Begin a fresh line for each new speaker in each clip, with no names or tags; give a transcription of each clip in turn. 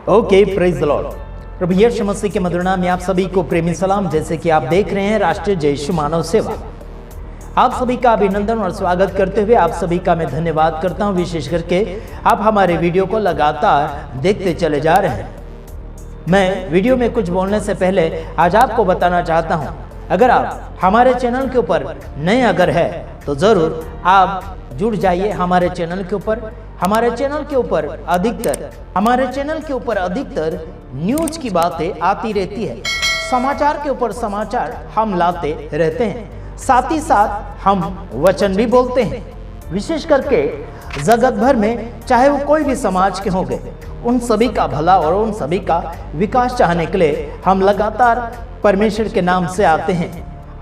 Okay, praise the Lord. प्रभु यीशु मसीह के मधुर नाम में आप सभी को प्रेमी सलाम। जैसे कि आप देख रहे हैं राष्ट्रीय जय यीशु मानव सेवा, आप सभी का अभिनंदन और स्वागत करते हुए आप सभी का मैं धन्यवाद करता हूं। विशेष करके आप हमारे वीडियो को लगातार देखते चले जा रहे हैं। मैं वीडियो में कुछ बोलने से पहले आज आपको बताना चाहता हूं, अगर आप हमारे चैनल के ऊपर नए अगर है तो जरूर आप जुड़ जाइए हमारे चैनल के ऊपर। हमारे चैनल के ऊपर अधिकतर न्यूज की बातें आती रहती है, समाचार के ऊपर समाचार हम लाते रहते हैं, साथ ही साथ हम वचन भी बोलते हैं। विशेष करके जगत भर में चाहे वो कोई भी समाज के होंगे, उन सभी का भला और उन सभी का विकास चाहने के लिए हम लगातार परमेश्वर के नाम से आते हैं।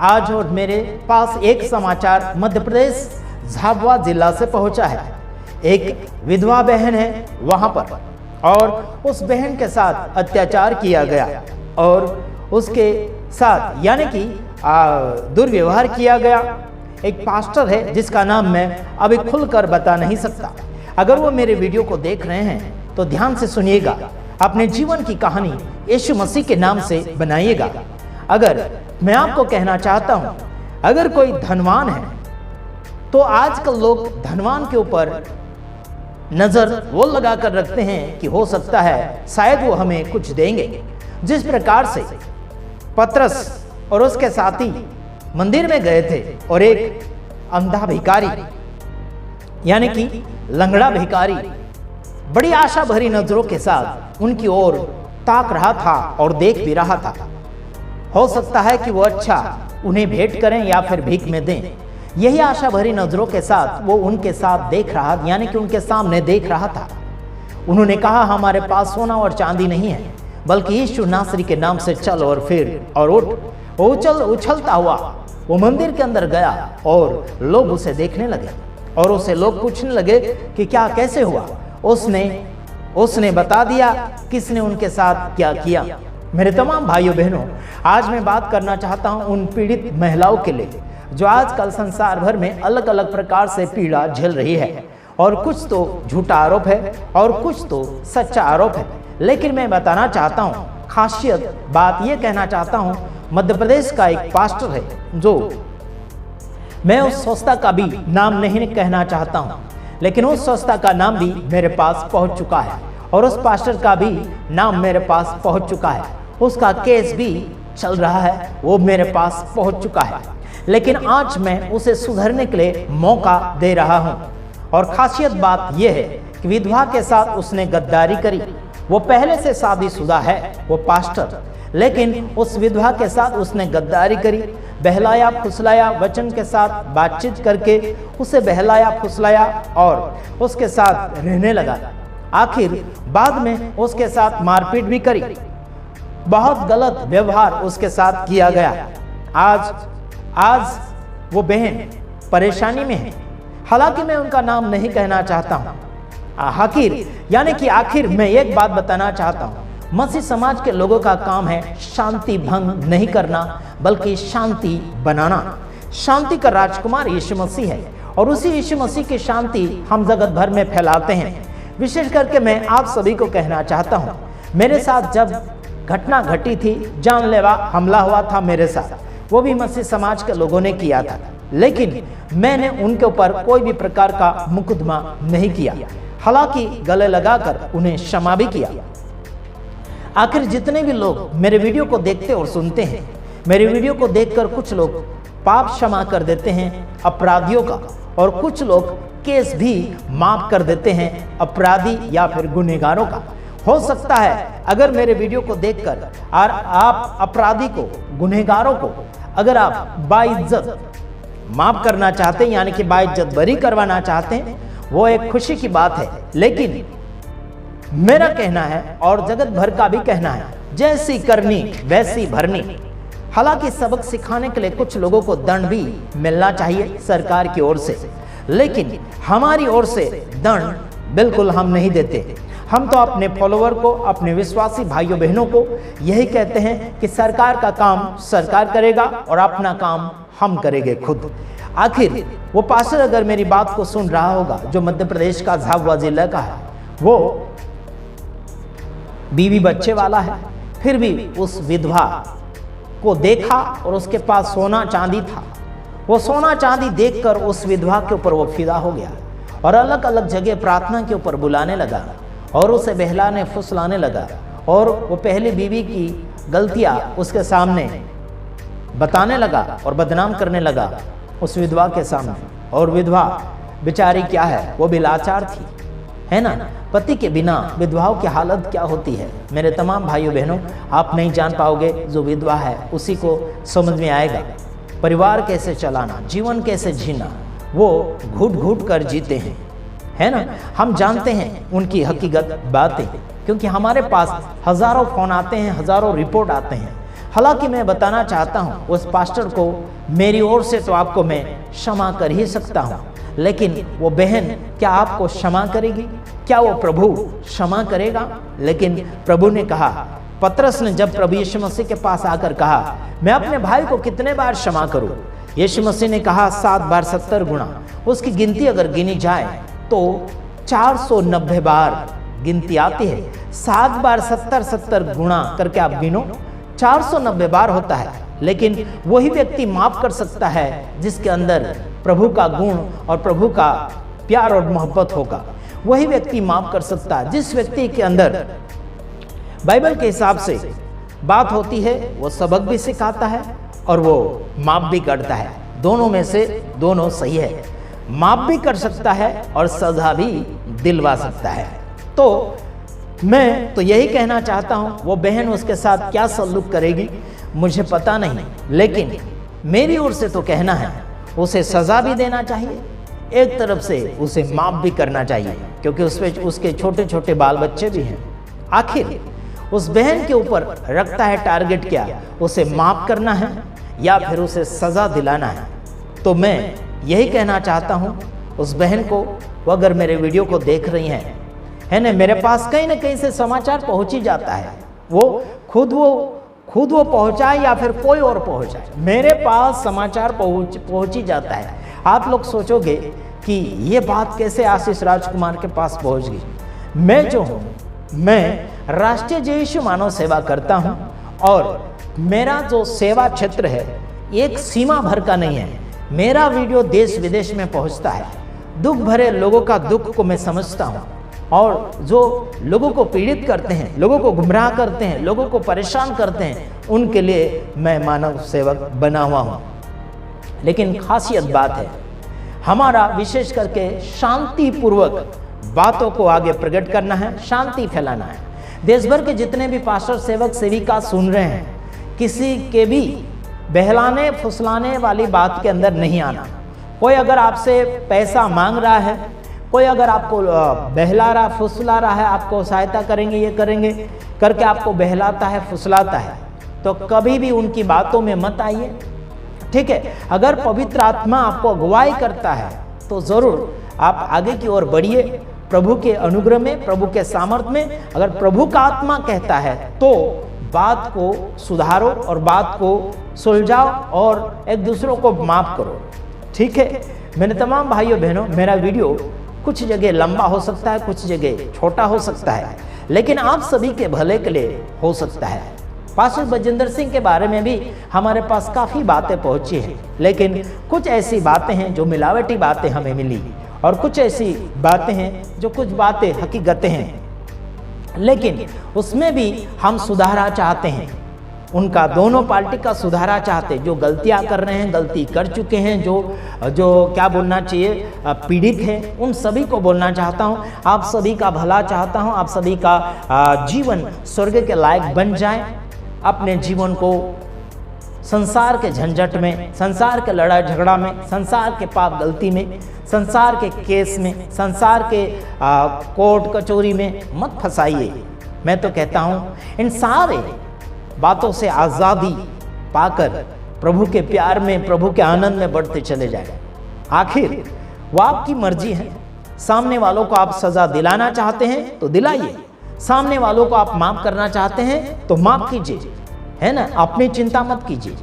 आज और मेरे पास एक समाचार मध्य प्रदेश झाबुआ जिला से पहुंचा है। एक विधवा बहन है वहां पर, और उस बहन के साथ अत्याचार किया गया और उसके साथ यानी कि दुर्व्यवहार किया गया। एक पास्टर है जिसका नाम मैं अभी खुलकर बता नहीं सकता। अगर वो मेरे वीडियो को देख रहे हैं तो ध्यान से सुनिएगा, अपने जीवन की कहानी यीशु मसीह के नाम से बनाइएगा। अगर मैं आपको कहना चाहता हूं, अगर कोई धनवान है तो आजकल लोग धनवान के ऊपर नजर वो लगा कर रखते हैं कि हो सकता है शायद वो हमें कुछ देंगे। जिस प्रकार से पतरस और उसके साथी मंदिर में गए थे और एक अंधा भिखारी यानी कि लंगड़ा भिखारी बड़ी आशा भरी नजरों के साथ उनकी ओर ताक रहा था और देख भी रहा था। हो सकता है कि वो अच्छा उन्हें भेंट करें या फिर भीख में दें। यही आशा भरी नजरों के साथ वो उनके साथ देख रहा, यानी कि उनके सामने देख रहा था। उन्होंने कहा, हमारे पास सोना और चांदी नहीं है, बल्कि यीशु नासरी के नाम से चल और फिर और उठ। उछलता हुआ वो मंदिर के अंदर गया और लोग उसे देखने लगे और उसे लोग पूछने लगे कि क्या कैसे हुआ। उसने बता दिया किसने उनके साथ क्या किया। मेरे तमाम भाइयों बहनों, आज मैं बात करना चाहता हूं उन पीड़ित महिलाओं के लिए जो आजकल संसार भर में अलग अलग प्रकार से पीड़ा झेल रही है, और कुछ तो झूठा आरोप है और कुछ तो सच्चा आरोप है। लेकिन मैं बताना चाहता हूँ, खासियत बात यह कहना चाहता हूँ, मध्य प्रदेश का एक पास्टर है जो मैं उस संस्था का भी नाम नहीं कहना चाहता हूँ, लेकिन उस संस्था का नाम भी मेरे पास पहुँच चुका है और उस पास्टर का भी नाम मेरे पास पहुँच चुका है। उसका केस भी चल रहा है, वो मेरे पास पहुँच चुका है। लेकिन आज मैं उसे सुधरने के लिए मौका दे रहा हूं। और खासियत बात यह है कि विधवा के साथ उसने गद्दारी करी। वो पहले से शादीशुदा है, वो पास्टर, लेकिन उस विधवा के साथ उसने गद्दारी करी, बहलाया फुसलाया, वचन के साथ बातचीत करके उसे बहलाया फुसलाया और उसके साथ रहने लगा। आखिर बाद में उसके साथ मारपीट भी करी, बहुत गलत व्यवहार उसके साथ किया गया। आज वो बहन परेशानी में है। हालांकि मैं उनका नाम नहीं कहना चाहता हूँ। आखिर मैं एक बात बताना चाहता हूँ, मसीह समाज के लोगों का काम है शांति भंग नहीं करना, बल्कि शांति बनाना। शांति का राजकुमार यीशु मसीह है और उसी यीशु मसीह की शांति हम जगत भर में फैलाते हैं। विशेष करके मैं आप सभी को कहना चाहता हूँ, मेरे साथ जब घटना घटी थी, जानलेवा हमला हुआ था मेरे साथ, वो भी मसीह समाज के लोगों ने किया था, लेकिन मैंने उनके ऊपर कोई भी प्रकार का मुकदमा नहीं किया। हालांकि गले लगाकर उन्हें क्षमा भी किया। आखिर जितने भी लोग मेरे वीडियो को देखते और सुनते हैं, मेरे वीडियो को देखकर कुछ लोग पाप क्षमा कर देते हैं अपराधियों का, और कुछ लोग केस भी माफ कर देते हैं अपराधी या फिर गुनहगारों का। हो सकता है अगर मेरे वीडियो को देखकर और आप अपराधी को, गुनहगारों को अगर आप बाइज्जत माफ करना चाहते हैं, यानी कि बाइज्जत बरी करवाना चाहते हैं, वो एक खुशी की बात है। लेकिन मेरा कहना है और जगत भर का भी कहना है, जैसी करनी वैसी भरनी। हालांकि सबक सिखाने के लिए कुछ लोगों को दंड भी मिलना चाहिए सरकार की ओर से, लेकिन हमारी ओर से दंड बिल्कुल हम नहीं देते। हम तो अपने फॉलोवर को, अपने विश्वासी भाइयों बहनों को यही कहते हैं कि सरकार का काम सरकार करेगा और अपना काम हम करेंगे खुद। आखिर वो पास्टर अगर मेरी बात को सुन रहा होगा, जो मध्य प्रदेश का झाबुआ जिला का है, बीवी बच्चे वाला है, फिर भी उस विधवा को देखा और उसके पास सोना चांदी था। वो सोना चांदी देखकर उस विधवा के ऊपर वो फिदा हो गया और अलग अलग जगह प्रार्थना के ऊपर बुलाने लगा और उसे बहलाने फुसलाने लगा और वो पहली बीवी की गलतियां उसके सामने बताने लगा और बदनाम करने लगा उस विधवा के सामने। और विधवा बेचारी क्या है, वो भी लाचार थी, है ना। पति के बिना विधवाओं की हालत क्या होती है मेरे तमाम भाइयों बहनों, आप नहीं जान पाओगे। जो विधवा है उसी को समझ में आएगा परिवार कैसे चलाना, जीवन कैसे जीना। वो घुट घुट कर जीते हैं, है ना। हम जानते हैं उनकी हकीकत बातें, क्योंकि हमारे पास हजारों फोन आते हैं, हजारों रिपोर्ट आते हैं। हालांकि मैं बताना चाहता हूं उस पास्टर को, मेरी ओर से तो आपको मैं क्षमा कर ही सकता हूं, लेकिन वो बहन क्या आपको क्षमा करेगी? क्या वो प्रभु क्षमा करेगा? लेकिन प्रभु ने कहा, पतरस ने जब प्रभु यीशु मसीह के पास आकर कहा, मैं अपने भाई को कितने बार क्षमा करूं? यीशु मसीह ने कहा 7 बार 70 गुना। उसकी गिनती अगर गिनी जाए तो 490 बार गिनती आती है। 7 बार 70 गुना करके आप गिनो, 490 बार होता है। लेकिन वही व्यक्ति माफ कर सकता है जिसके अंदर प्रभु का गुण और प्रभु का प्यार और मोहब्बत होगा। वही व्यक्ति माफ कर सकता है जिस व्यक्ति के अंदर बाइबल के हिसाब से बात होती है, वो सबक भी सिखाता है और वो माफ भी करता है। दोनों में से दोनों सही है, माफ भी कर सकता है और सजा भी दिलवा सकता है। तो मैं तो यही कहना चाहता हूं, वो बहन उसके साथ क्या सलूक करेगी मुझे पता नहीं, लेकिन मेरी ओर से तो कहना है उसे सजा भी देना चाहिए, एक तरफ से उसे माफ भी करना चाहिए, क्योंकि उसमें उसके छोटे छोटे बाल बच्चे भी हैं। आखिर उस बहन के ऊपर रखता है टारगेट क्या, उसे माफ करना है या फिर उसे सजा दिलाना है। तो मैं यही कहना चाहता हूं उस बहन को, वो अगर मेरे वीडियो को देख रही हैं, है ना, मेरे पास कहीं ना कहीं से समाचार पहुंच ही जाता है। वो खुद वो पहुंचाए या फिर कोई और पहुंचाए, मेरे पास समाचार पहुंच ही जाता है। आप लोग सोचोगे कि ये बात कैसे आशीष राजकुमार के पास पहुंच गई। मैं जो हूं, मैं राष्ट्रीय जय यीशु मानव सेवा करता हूं और मेरा जो सेवा क्षेत्र है एक सीमा भर का नहीं है। मेरा वीडियो देश विदेश में पहुंचता है। दुख भरे लोगों का दुख को मैं समझता हूं और जो लोगों को पीड़ित करते हैं, लोगों को गुमराह करते हैं, लोगों को परेशान करते हैं, उनके लिए मैं मानव सेवक बना हुआ हूं। लेकिन खासियत बात है हमारा, विशेष करके शांतिपूर्वक बातों को आगे प्रकट करना है, शांति फैलाना है। देश भर के जितने भी पास्टर सेवक सेविका सुन रहे हैं, किसी के भी बहलाने फुसलाने वाली बात के अंदर नहीं आना। कोई अगर आपसे पैसा मांग रहा है, कोई अगर आपको बहला रहा फुसला रहा है, आपको सहायता करेंगे, ये करेंगे करके आपको बहलाता है फुसलाता है, तो कभी भी उनकी बातों में मत आइए, ठीक है। अगर पवित्र आत्मा आपको अगुवाई करता है तो जरूर आप आगे की ओर बढ़िए, प्रभु के अनुग्रह में, प्रभु के सामर्थ्य में। अगर प्रभु का आत्मा कहता है तो बात को सुधारो और बात को सुलझाओ और एक दूसरों को माफ करो, ठीक है। मेरे तमाम भाइयों बहनों, मेरा वीडियो कुछ जगह लंबा हो सकता है, कुछ जगह छोटा हो सकता है, लेकिन आप सभी के भले के लिए हो सकता है। पास्टर बजेंद्र सिंह के बारे में भी हमारे पास काफ़ी बातें पहुंची हैं, लेकिन कुछ ऐसी बातें हैं जो मिलावटी बातें हमें मिली और कुछ ऐसी बातें हैं जो कुछ बातें हकीकतें हैं, लेकिन उसमें भी हम सुधारा चाहते हैं। उनका दोनों पार्टी का सुधारा चाहते, जो गलतियां कर रहे हैं, गलती कर चुके हैं, जो क्या बोलना चाहिए पीड़ित हैं, उन सभी को बोलना चाहता हूं। आप सभी का भला चाहता हूं, आप सभी का जीवन स्वर्ग के लायक बन जाए। अपने जीवन को संसार के झंझट में, संसार के लड़ाई झगड़ा में, संसार के पाप गलती में, संसार के केस में, संसार के कोर्ट कचोरी में मत फंसाइए। मैं तो कहता हूं इन सारे बातों से आज़ादी पाकर प्रभु के प्यार में, प्रभु के आनंद में बढ़ते चले जाए। आखिर वो आपकी मर्जी है। सामने वालों को आप सजा दिलाना चाहते हैं तो दिलाइए, सामने वालों को आप माफ करना चाहते हैं तो माफ कीजिए, है ना। अपनी चिंता मत कीजिए,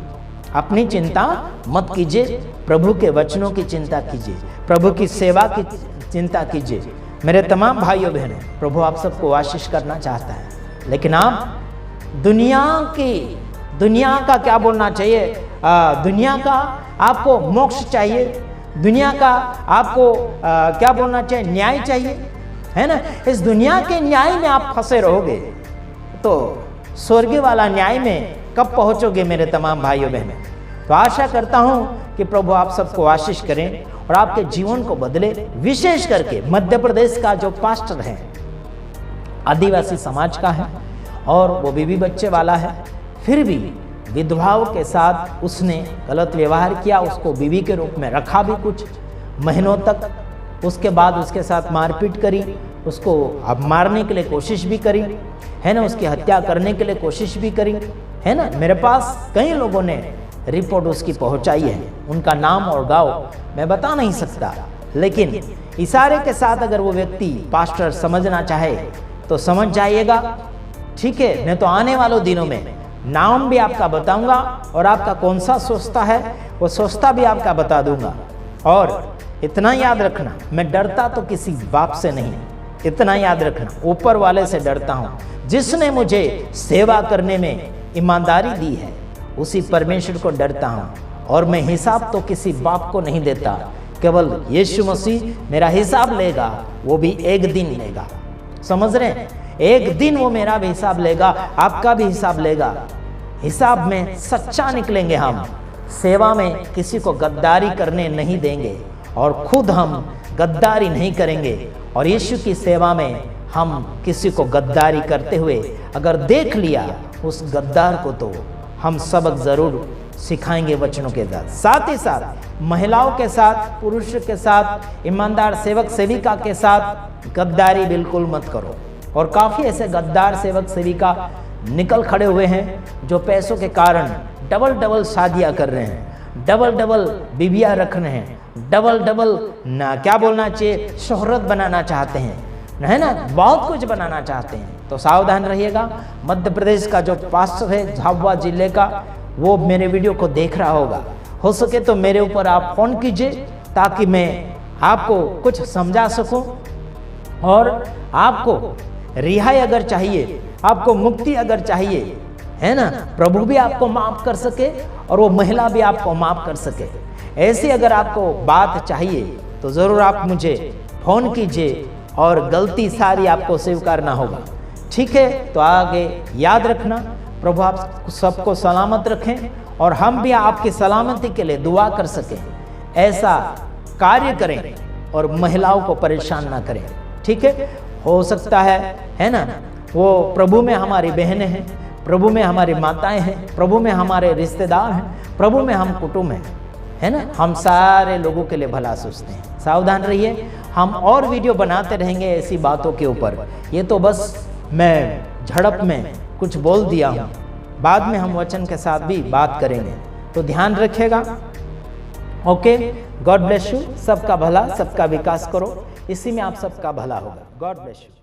अपनी चिंता मत कीजिए, प्रभु के वचनों की चिंता कीजिए, प्रभु की सेवा की चिंता कीजिए। मेरे तमाम भाइयों बहनों, प्रभु आप सबको आशीष करना चाहता है। लेकिन आप दुनिया का क्या बोलना चाहिए, दुनिया का आपको मोक्ष चाहिए, दुनिया का आपको क्या बोलना चाहिए, न्याय चाहिए, है ना। इस दुनिया के न्याय में आप फंसे रहोगे तो स्वर्गीय वाला न्याय में कब पहुंचोगे मेरे तमाम भाइयों बहनों। तो आशा करता हूं कि प्रभु आप सबको आशीष करें और आपके जीवन को बदले। विशेष करके मध्य प्रदेश का जो पास्टर है आदिवासी समाज का है और वो बीवी बच्चे वाला है, फिर भी विधवाओं के साथ उसने गलत व्यवहार किया, उसको बीवी के रूप में रखा भी कुछ महीनों तक, उसके बाद उसके साथ मारपीट करी, उसको अब मारने के लिए कोशिश भी करी, है ना, उसकी हत्या करने के लिए कोशिश भी करी, है ना। मेरे पास कई लोगों ने रिपोर्ट उसकी पहुंचाई है, उनका नाम और गांव मैं बता नहीं सकता, लेकिन इशारे के साथ अगर वो व्यक्ति पास्टर समझना चाहे तो समझ जाइएगा, ठीक है। मैं तो आने वालों दिनों में नाम भी आपका बताऊंगा और आपका कौन सा सोचता है वो सोचता भी आपका बता दूंगा। और इतना याद रखना, मैं डरता तो किसी बाप से नहीं, इतना याद रखना, ऊपर वाले से डरता हूँ, जिसने मुझे सेवा करने में ईमानदारी दी है उसी परमेश्वर को डरता हूँ। और मैं हिसाब तो किसी बाप को नहीं देता, केवल यीशु मसीह मेरा हिसाब लेगा, वो भी एक दिन लेगा, समझ रहे हैं। एक दिन वो मेरा भी हिसाब लेगा, आपका भी हिसाब लेगा। हिसाब में सच्चा निकलेंगे हम, सेवा में किसी को गद्दारी करने नहीं देंगे और खुद हम गद्दारी नहीं करेंगे। और यीशु की सेवा में हम किसी को गद्दारी करते हुए अगर देख लिया उस गद्दार को, तो हम सबक जरूर सिखाएंगे वचनों के साथ ही साथ महिलाओं के साथ, पुरुष के साथ, ईमानदार सेवक सेविका के साथ गद्दारी बिल्कुल मत करो। और काफ़ी ऐसे गद्दार सेवक सेविका निकल खड़े हुए हैं जो पैसों के कारण डबल शादियां कर रहे हैं, डबल बीबियां रख रहे हैं, डबल ना क्या बोलना चाहिए, शोहरत बनाना चाहते हैं, है ना, बहुत कुछ बनाना चाहते हैं। तो सावधान रहिएगा। मध्य प्रदेश का जो पास्टर है झाबुआ जिले का, वो मेरे वीडियो को देख रहा होगा, हो सके तो मेरे ऊपर आप फोन कीजिए ताकि मैं आपको कुछ समझा सकूं। और आपको रिहाई अगर चाहिए, आपको मुक्ति अगर चाहिए, है ना, प्रभु भी आपको माफ कर सके और वो महिला भी आपको माफ कर सके, ऐसी अगर आपको बात चाहिए तो ज़रूर आप मुझे फ़ोन कीजिए और गलती सारी आपको स्वीकारना होगा, ठीक है। तो आगे याद रखना, प्रभु आप सबको सलामत रखें और हम भी आपकी सलामती के लिए दुआ कर सकें, ऐसा कार्य करें और महिलाओं को परेशान ना करें, ठीक है। हो सकता है ना, वो प्रभु में हमारी बहनें हैं, प्रभु में हमारी माताएं हैं, प्रभु में हमारे रिश्तेदार हैं, प्रभु में हम कुटुंब हैं, है ना, हम सारे लोगों के लिए भला सोचते हैं। सावधान रहिए, हम और वीडियो बनाते रहेंगे ऐसी बातों के ऊपर। ये तो बस मैं झड़प में कुछ बोल दिया हूँ, बाद में हम वचन के साथ भी बात करेंगे, तो ध्यान रखिएगा। Okay, God bless you. सबका भला, सबका विकास करो, इसी में आप सबका भला होगा। God bless you.